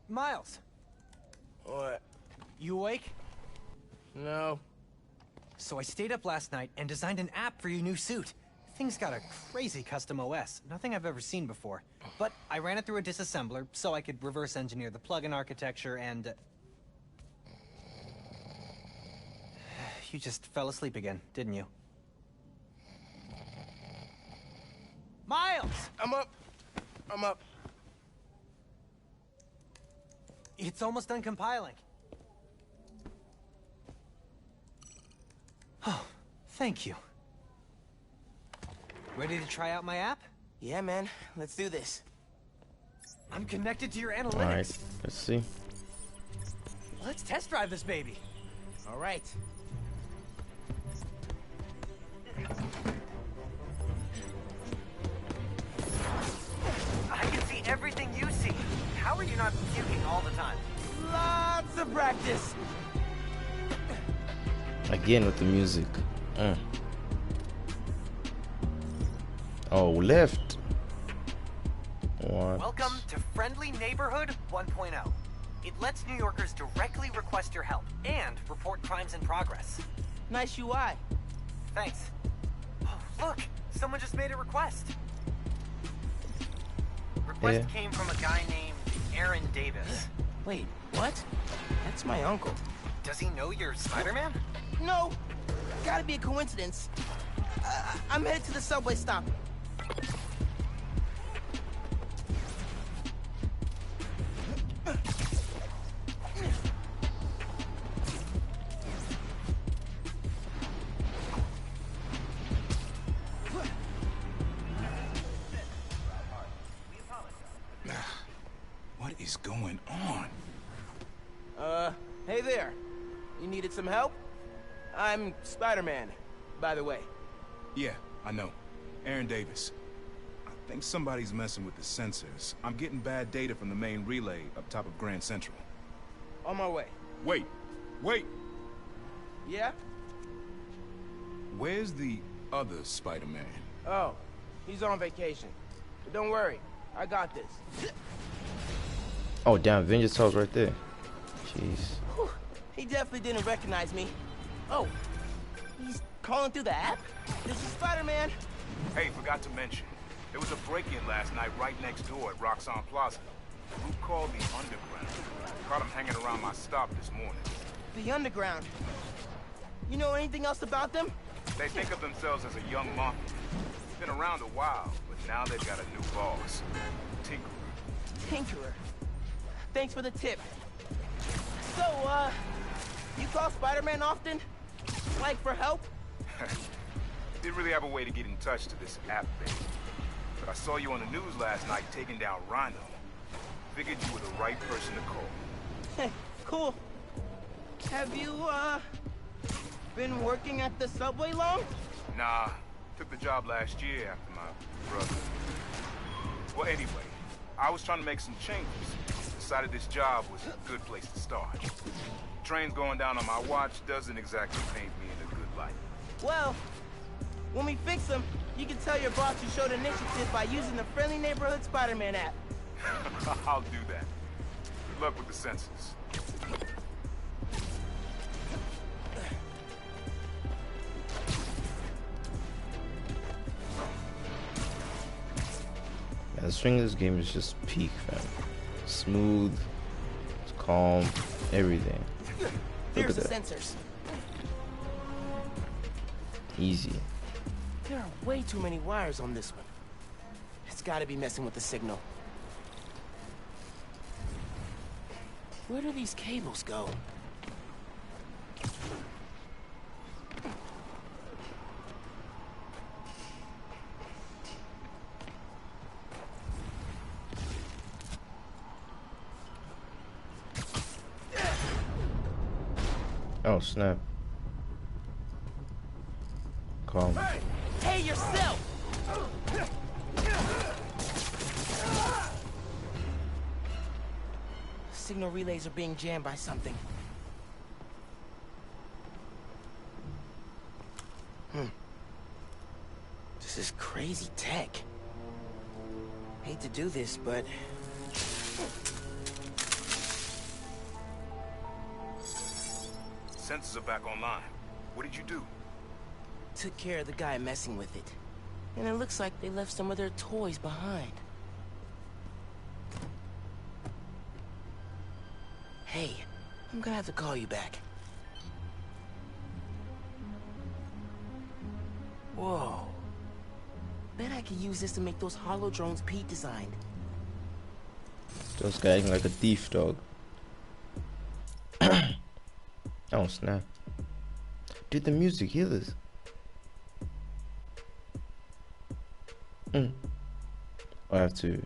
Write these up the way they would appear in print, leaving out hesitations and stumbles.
Miles, What? you awake? No. So I stayed up last night and designed an app for your new suit. Thing's got a crazy custom OS, nothing I've ever seen before. But I ran it through a disassembler so I could reverse engineer the plugin architecture and... You just fell asleep again, didn't you? Miles! I'm up. I'm up. It's almost done compiling. Oh, thank you. Ready to try out my app? Yeah, man. Let's do this. I'm connected to your analytics. All right, let's see. Let's test drive this baby. All right. I can see everything you see. How are you not puking all the time? Lots of practice. Again with the music. Oh, left. What? Welcome to Friendly Neighborhood 1.0. It lets New Yorkers directly request your help and report crimes in progress. Nice UI. Thanks. Oh, look! Someone just made a request. Request came from a guy named Aaron Davis. Wait, what? That's my uncle. Does he know you're Spider-Man? No. Gotta be a coincidence. I'm headed to the subway stop. What is going on? Hey there. You needed some help? I'm Spider-Man, by the way. Yeah, I know. Aaron Davis. I think somebody's messing with the sensors. I'm getting bad data from the main relay up top of Grand Central. On my way. Wait! Wait! Yeah? Where's the other Spider-Man? Oh, he's on vacation. But don't worry, I got this. Oh, damn, Vengeance House right there. Jeez. Whew, he definitely didn't recognize me. Oh, he's calling through the app? This is Spider-Man. Hey, forgot to mention. There was a break-in last night right next door at Roxxon Plaza. A group called the Underground. Caught him hanging around my stop this morning. The Underground. You know anything else about them? They think of themselves as a young mafia. Been around a while, but now they've got a new boss. Tinkerer. Tinkerer. Thanks for the tip. So, you call Spider-Man often? Like, for help? Didn't really have a way to get in touch to this app thing. But I saw you on the news last night taking down Rhino. Figured you were the right person to call. Cool. Have you, been working at the subway long? Nah, took the job last year after my brother. Well, anyway, I was trying to make some changes. Decided this job was a good place to start. Trains going down on my watch doesn't exactly paint me in a good light. Well, when we fix them, you can tell your boss you showed initiative by using the Friendly Neighborhood Spider-Man app. I'll do that. Good luck with the sensors. Yeah, the swing of this game is just peak, fam. Smooth, it's calm, everything. There's the that. sensors. Easy. There are way too many wires on this one. It's gotta be messing with the signal. Where do these cables go? Oh, snap. Calm. Hey, yourself! Signal relays are being jammed by something. This is crazy tech. Hate to do this, but... Sensors are back online. What did you do? Took care of the guy messing with it. And it looks like they left some of their toys behind. Hey, I'm gonna have to call you back. Whoa. Bet I could use this to make those hollow drones Pete designed. This guy acting like a thief, dog. Oh snap. Dude, the music, hear this. I have to.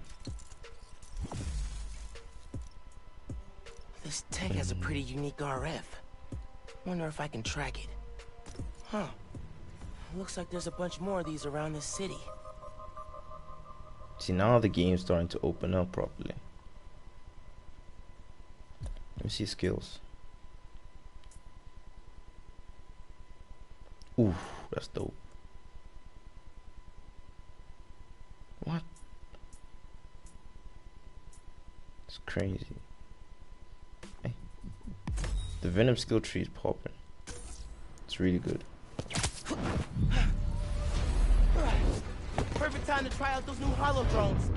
This tech has a pretty unique RF. Wonder if I can track it. Huh. Looks like there's a bunch more of these around this city. See, now the game's starting to open up properly. Let me see skills. Ooh, that's dope. What? It's crazy. Hey. The Venom skill tree is popping. It's really good. Perfect time to try out those new hollow drones.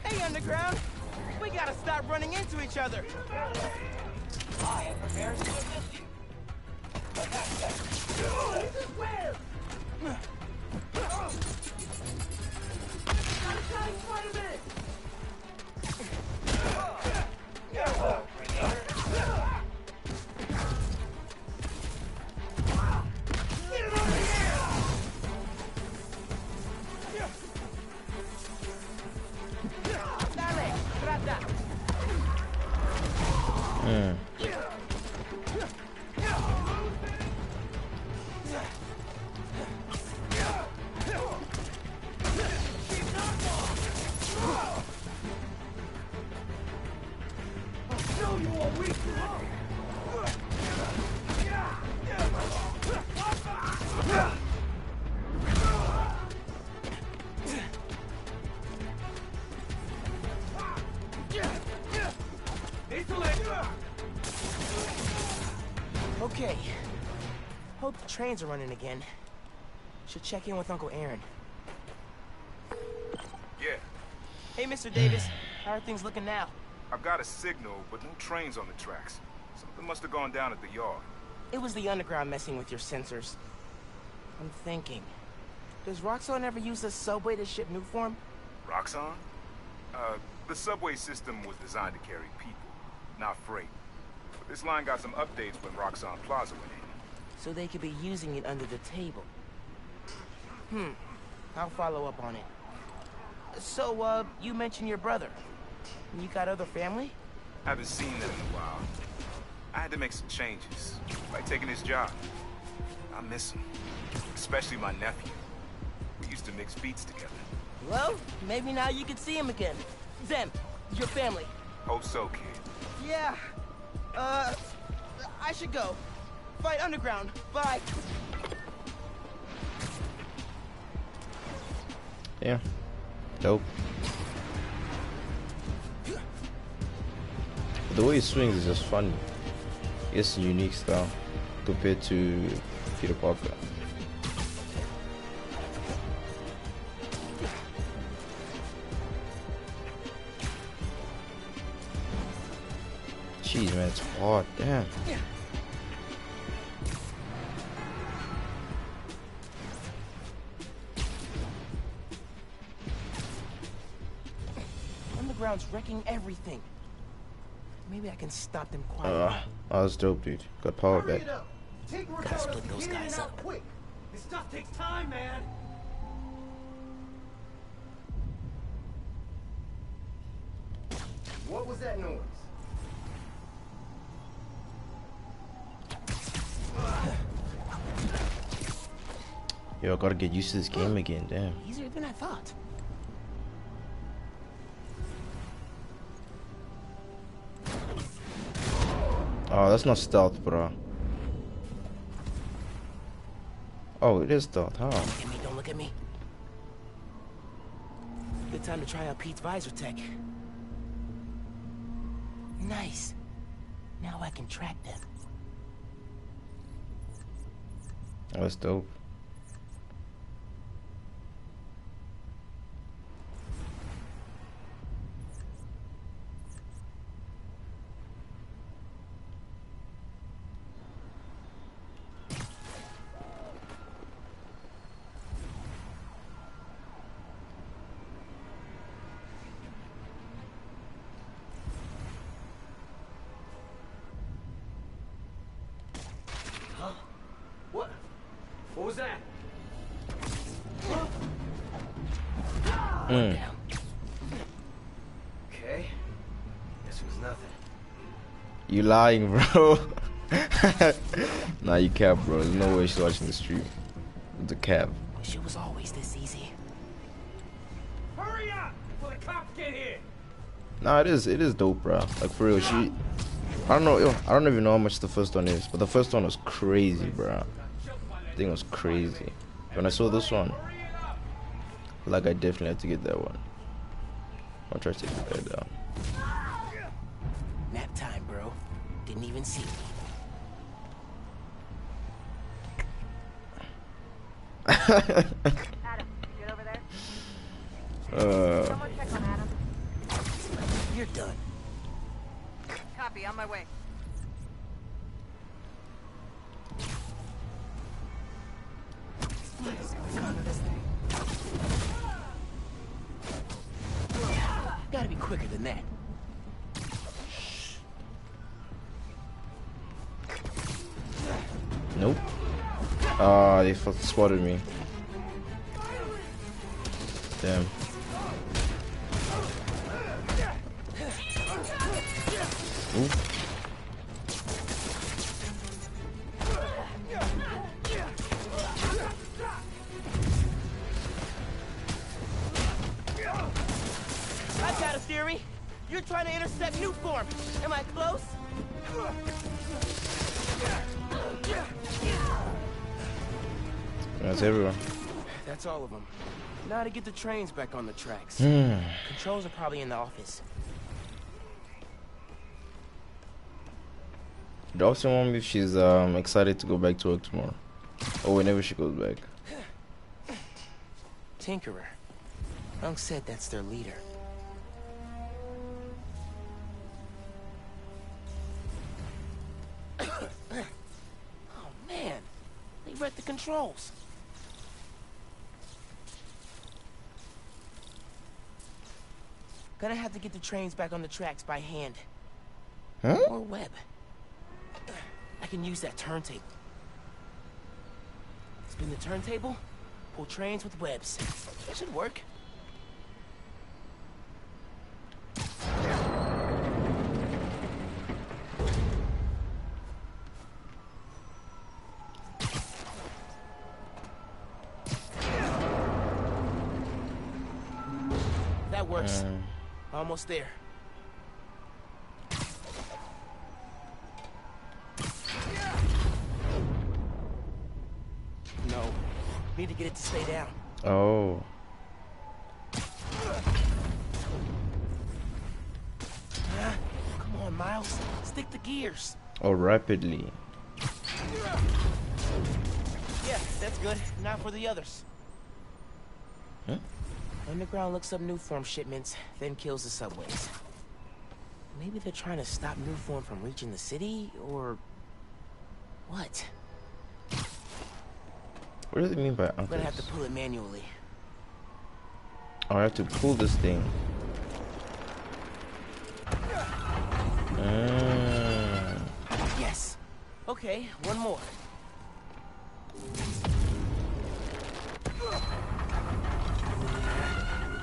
Hey, Underground. We gotta stop running into each other. I am prepared to assist you. This is where? Okay. Hope the trains are running again. Should check in with Uncle Aaron. Yeah, Hey, Mr. Davis. How are things looking now? I've got a signal, but no trains on the tracks. Something must have gone down at the yard. It was the Underground messing with your sensors. I'm thinking. Does Roxxon ever use the subway to ship new form? Roxxon? The subway system was designed to carry people, not freight. But this line got some updates when Roxxon Plaza went in. So they could be using it under the table. I'll follow up on it. So, you mentioned your brother. You got other family? Haven't seen them in a while. I had to make some changes, like taking his job. I miss him, especially my nephew. We used to mix beats together. Well, maybe now you can see him again. Them, your family. Hope so, kid. Yeah. I should go. Fight Underground. Bye. Yeah. Dope. The way he swings is just funny. It's a unique style compared to Peter Parker. Jeez, man, it's hard. Damn. Underground's wrecking everything. Maybe I can stop them quietly. Oh, that's dope, dude. Got power back. Gotta split those guys up. Quick. This stuff takes time, man. What was that noise? Yo, I gotta get used to this game again, damn. Easier than I thought. Oh, that's not stealth, bro. Oh, it is stealth. How? Don't look at me, don't look at me. Good time to try out Pete's visor tech. Nice. Now I can track them. Oh, that's dope. What was that? Mm. Okay. This was nothing. You lying, bro? Nah, you cap, bro. There's no way she's watching the stream. It's a cap. Wish it was always this easy. Hurry up before the cops get here. Nah, it is dope, bro. Like for real, I don't know, I don't even know how much the first one is, but the first one was crazy, bro. The thing was crazy. When I saw this one, like I definitely had to get that one. I'll try to take it there down. Nap time, bro. Didn't even see me. Adam, get over there. Someone check on Adam. You're done. Copy, on my way. Gotta be quicker than that. Nope. Ah, they spotted me. Damn. Ooh. I've got a theory. You're trying to intercept new form. Am I close? That's everyone. That's all of them. Now to get the trains back on the tracks. Controls are probably in the office. Dawson wants me if she's excited to go back to work tomorrow. Or whenever she goes back. Tinkerer. Unc said that's their leader. Oh man, they read the controls. Gonna have to get the trains back on the tracks by hand. Huh? Or web. I can use that turntable. Spin the turntable, pull trains with webs. Should work. That works. Almost there. No. Need to get it to stay down. Oh. Come on, Miles. Stick the gears. Oh, rapidly. Yeah, that's good. Now for the others. Huh? Underground looks up Nuform shipments, then kills the subways. Maybe they're trying to stop Nuform from reaching the city, or... what? What does it mean by I'm gonna have to uncles? pull it manually. Oh, I have to pull this thing. Yes. Okay, one more.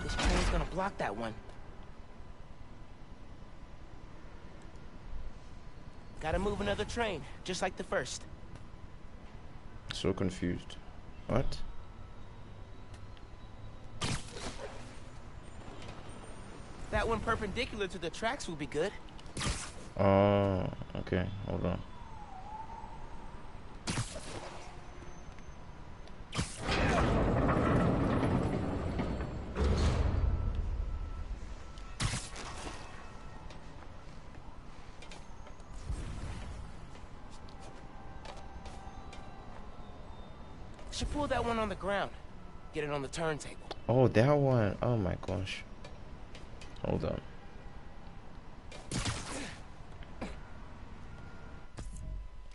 This train's gonna block that one. Gotta move another train, just like the first. So confused. What? That one perpendicular to the tracks will be good. Oh, okay. Hold on. Should pull that one on the ground. Get it on the turntable. Oh, that one. Oh my gosh. Hold on.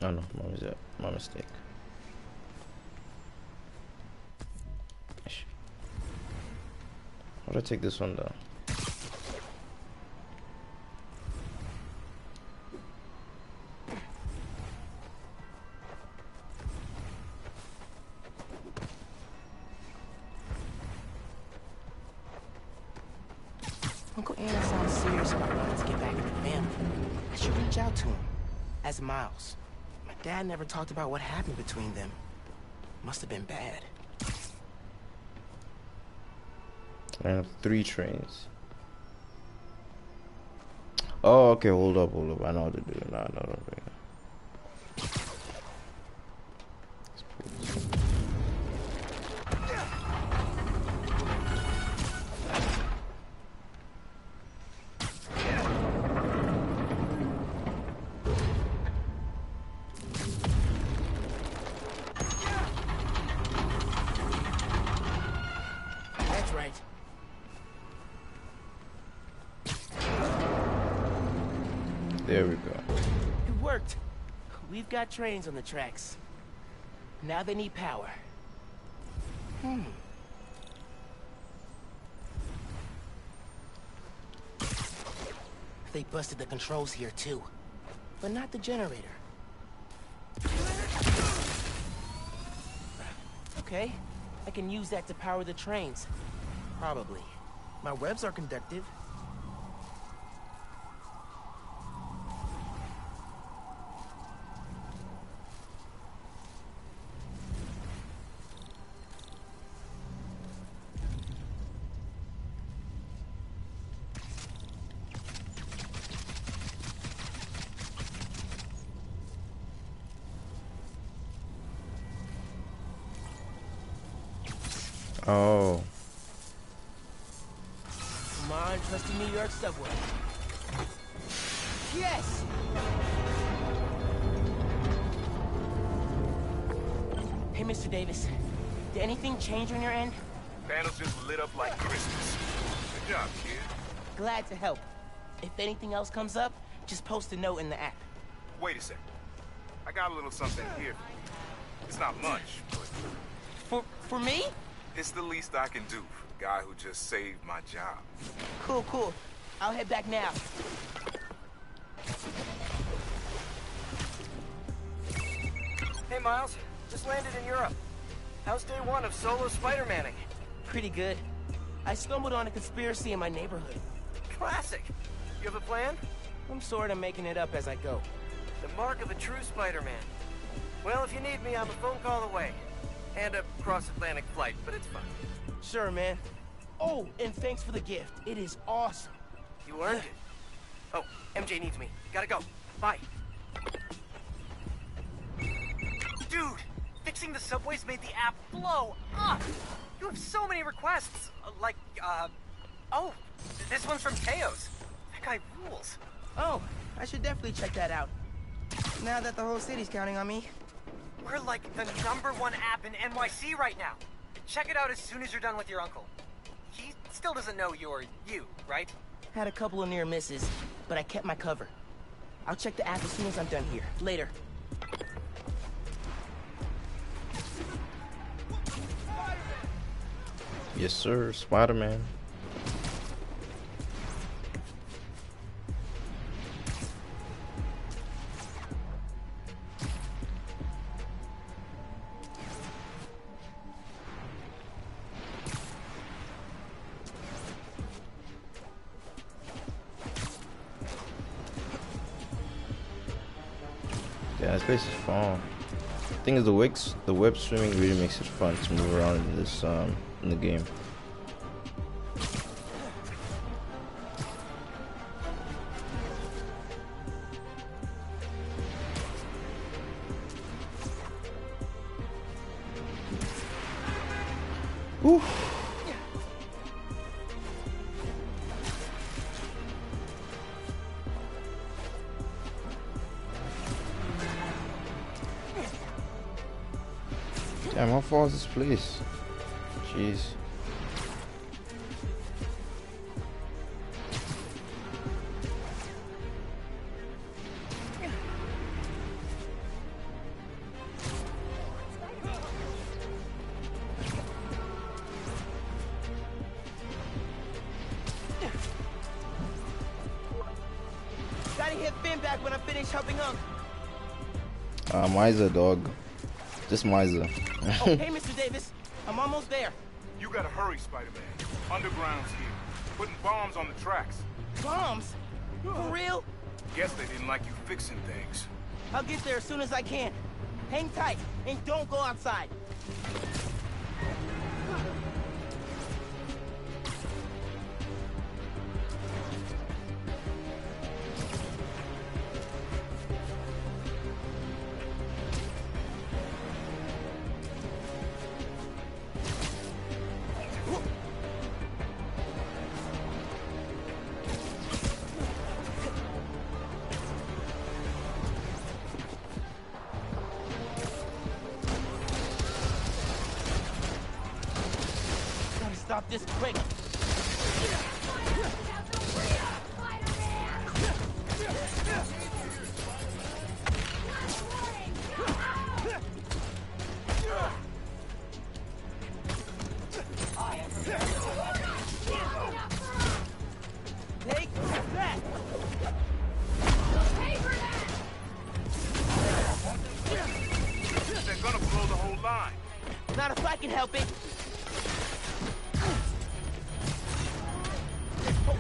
Oh no, my mistake. How do I take this one down? Uncle Aaron sounds serious about wanting to get back at the family. I should reach out to him. As Miles. My dad never talked about what happened between them. Must have been bad. I have 3 trains. Oh, okay, hold up. I know what to do. No, no. That's right. There we go. It worked. We've got trains on the tracks. Now they need power. They busted the controls here too. But not the generator. Okay, I can use that to power the trains. Probably. My webs are conductive. Oh. Come on, trusty New York subway. Yes! Hey, Mr. Davis. Did anything change on your end? Panels just lit up like Christmas. Good job, kid. Glad to help. If anything else comes up, just post a note in the app. Wait a second. I got a little something here for you. It's not much, but For me? it's the least I can do for the guy who just saved my job. Cool. I'll head back now. Hey, Miles. Just landed in Europe. How's day 1 of solo Spider-Manning? Pretty good. I stumbled on a conspiracy in my neighborhood. Classic. You have a plan? I'm sort of making it up as I go. The mark of a true Spider-Man. Well, if you need me, I'm a phone call away. And a cross-Atlantic flight, but it's fine. Sure, man. Oh, and thanks for the gift. It is awesome. You earned it. Oh, MJ needs me. Gotta go. Bye. Dude, fixing the subways made the app blow up. You have so many requests. Oh, this one's from Teos. That guy rules. Oh, I should definitely check that out. Now that the whole city's counting on me. We're like the #1 app in NYC right now. Check it out as soon as you're done with your uncle. He still doesn't know you're you, right? Had a couple of near misses, but I kept my cover. I'll check the app as soon as I'm done here. Later. Yes, sir. Spider-Man. Yeah, this place is fun. Thing is, the web swimming really makes it fun to move around in this in the game. Oof. Damn, how far is this place? Jeez. Gotta hit Finn back when I finish helping Unc. Miser, dog. Just Miser. Oh, hey, Mr. Davis. I'm almost there. You gotta hurry, Spider-Man. Underground's here. Putting bombs on the tracks. Bombs? For real? Guess they didn't like you fixing things. I'll get there as soon as I can. Hang tight and don't go outside. Stop this quick. Take that. They're gonna blow the whole line. Not if I can help it.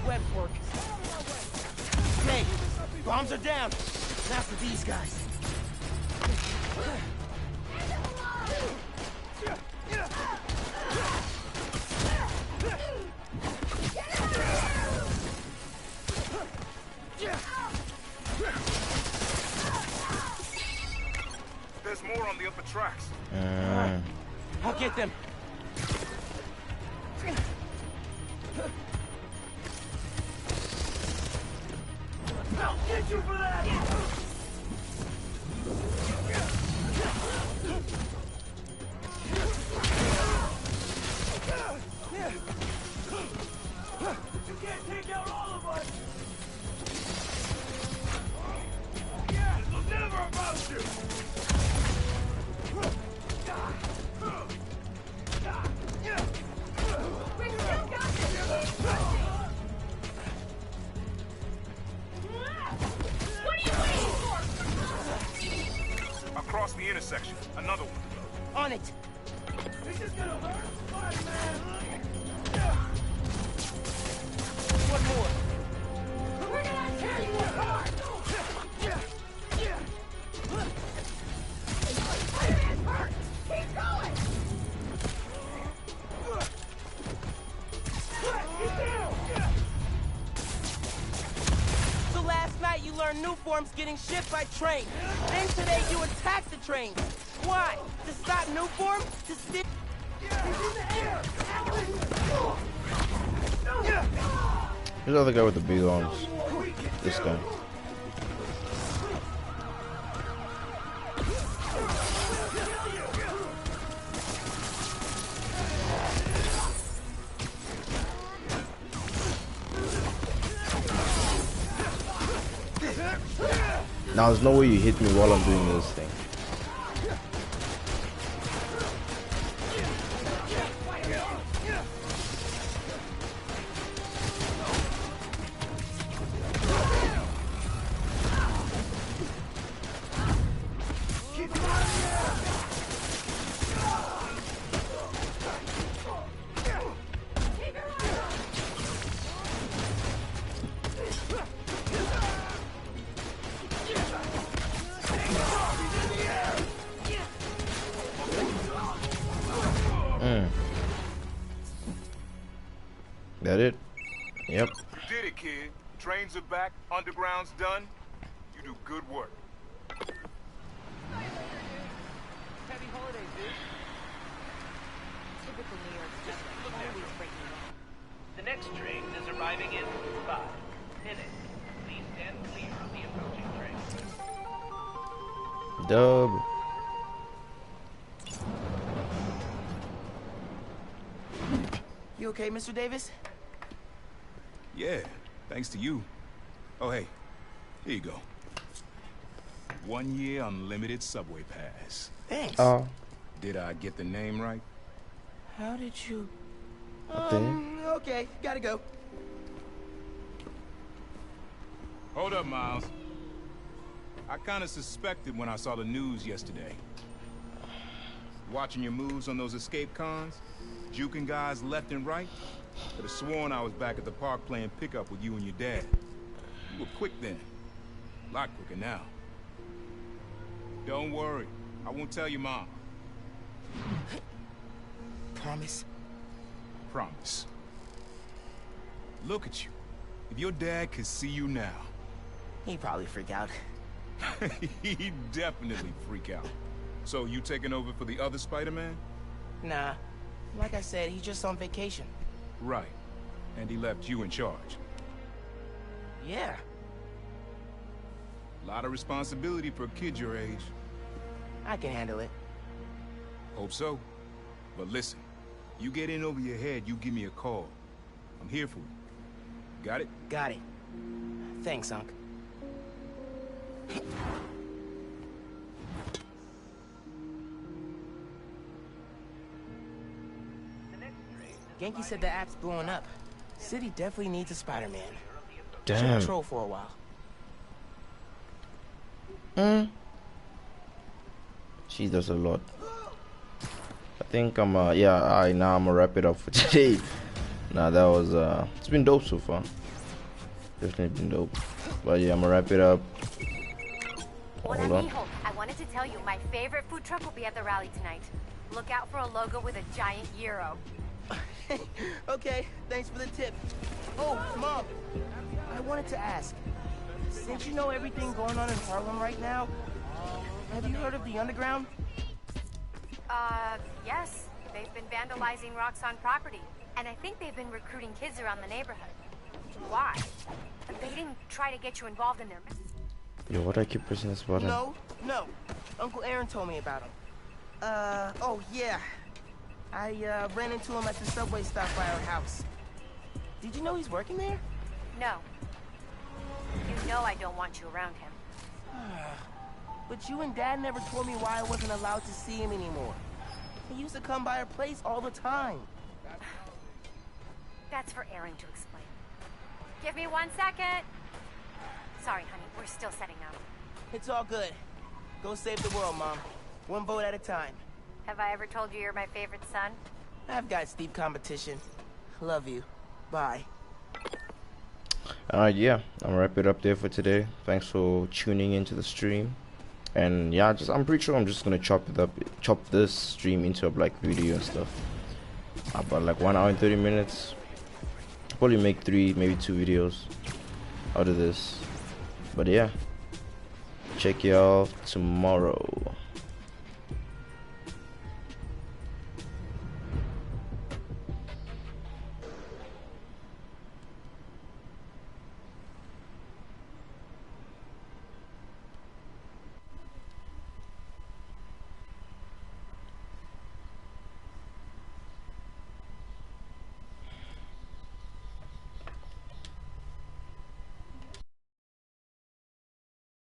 Web work. Okay, bombs are down. Now for these guys. There's more on the upper tracks. I'll get them. I'll get you for that! You can't take out all of us! Yeah, it was never about you! We still got this! Across the intersection, another one. On it! This is gonna hurt, Spider-Man! One more! We're gonna tear you apart! Spider-Man's hurt! Keep going! So last night you learned new forms getting shipped by train. Then today you attacked the train. Why? To stop new form? To steal? Who's the other guy with the big arms? This guy. Now there's no way you hit me while I'm doing this thing. That it? Yep. You did it, kid. Trains are back, underground's done. You do good work. Happy holidays, dude. Typical New York The next train is arriving in 5 minutes. Please stand clear of the approaching train. Dub. You okay, Mr. Davis? Yeah, thanks to you. Oh, hey, here you go. 1 year unlimited subway pass. Thanks. Did I get the name right? How did you... Okay. Okay, gotta go. Hold up, Miles. I kind of suspected when I saw the news yesterday. Watching your moves on those escape cons, juking guys left and right. Could have sworn I was back at the park playing pickup with you and your dad. You were quick then. A lot quicker now. Don't worry. I won't tell your mom. Promise? Promise. Look at you. If your dad could see you now, He'd probably freak out. he'd definitely freak out. So you taking over for the other Spider-Man? Nah. Like I said, he's just on vacation. Right. And he left you in charge. Yeah. A lot of responsibility for a kid your age. I can handle it. Hope so. But listen, you get in over your head, you give me a call. I'm here for you. Got it? Got it. Thanks, Unc. Genki said the app's blowing up. City definitely needs a Spider-Man. Should Damn. patrol for a while. She does a lot. I think I'm yeah, alright, now I'm gonna wrap it up for today. Nah, that was it's been dope so far. Definitely been dope. But yeah, I'm gonna wrap it up. Hola, Hold on. mijo. I wanted to tell you, my favorite food truck will be at the rally tonight. Look out for a logo with a giant gyro. Okay, thanks for the tip. Oh, Mom, I wanted to ask. Since you know everything going on in Harlem right now, have you heard of the Underground? Yes. They've been vandalizing Roxxon property. And I think they've been recruiting kids around the neighborhood. Why? They didn't try to get you involved in their... Yo, what I keep pressing this button? No. Uncle Aaron told me about him. Oh yeah. I ran into him at the subway stop by our house. Did you know he's working there? No. You know I don't want you around him. But you and Dad never told me why I wasn't allowed to see him anymore. He used to come by our place all the time. That's for Aaron to explain. Give me 1 second. Sorry, honey. We're still setting up. It's all good. Go save the world, Mom. One vote at a time. Have I ever told you you're my favorite son? I've got steep competition. Love you. Bye. Alright, yeah, I'm gonna wrap it up there for today. Thanks for tuning into the stream. And yeah, I'm pretty sure I'm just gonna chop this stream into a black video and stuff. About like 1 hour and 30 minutes. Probably make 3, maybe 2 videos out of this. But yeah, check y'all tomorrow.